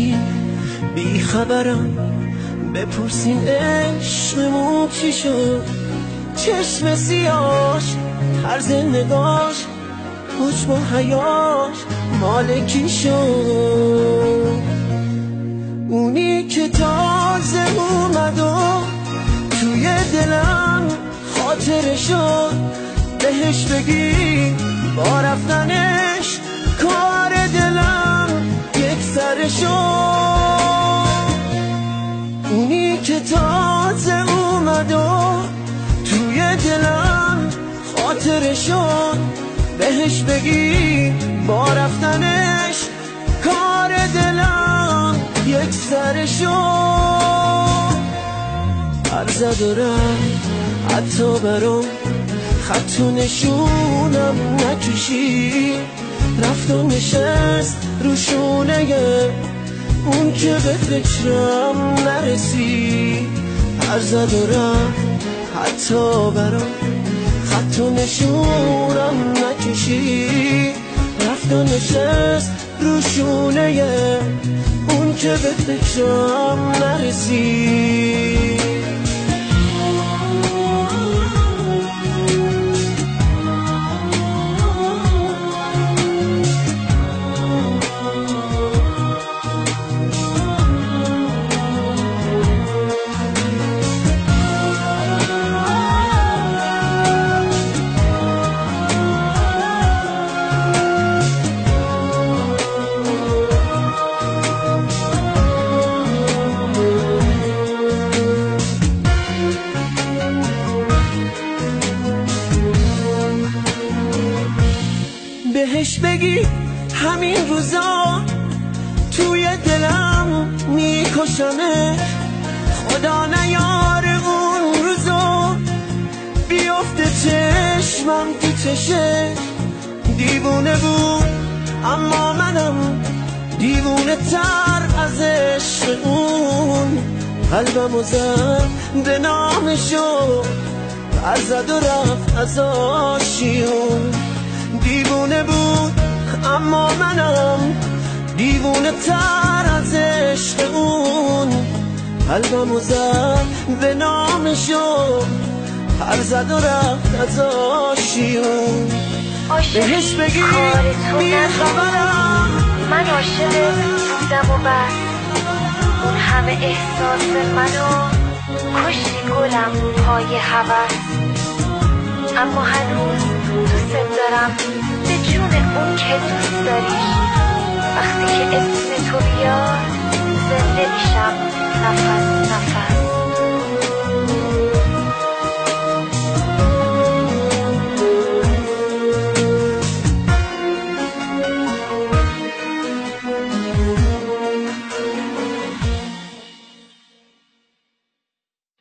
نکشی بی خبرم بپرسین عشقمون چی شد. چشم سیاش طرز نگاش حجم و حیاش مال کی شد. اونی که تازه اومد و توی دلم خاطره شد. بهش بگی با رفتنش کار دلم یک سره شد. اونی که تازه اومد و توی دلم خاطره شد. بهش بگی با رفتنش کار دلم یک سره شد. عرض دارم حتی برام خط و نشونم نکشی. رفت و نشست رو شونه اون که به فکرم نرسی. عرض دارم حتی برام خط و نشونم نکشی. رفت و نشست رو شونه اون که به فکرم نرسی. بهش بگی همین روزا توی دلم میکشمه. خدا نیاره اون روزا بیفته چشمم تو چشه. دیوونه بود اما منم دیوونه تر از عشق اون. قلبمو زد به نامشو برزد و رفت از آشیون. دیوونه بود اما منم دیوونه تر از عشق اون. قلبمو زد به نامشو پر زد و رفت از آشیون. بهش بگی بی خبرم من عاشق بودم و بس. اون همه احساس منو کشتی گلم پای هوس. اما هنوز دوست دارم به جون اون که دوست داریش. وقتی که اسم تو بیاد زنده میشم نفس نفس.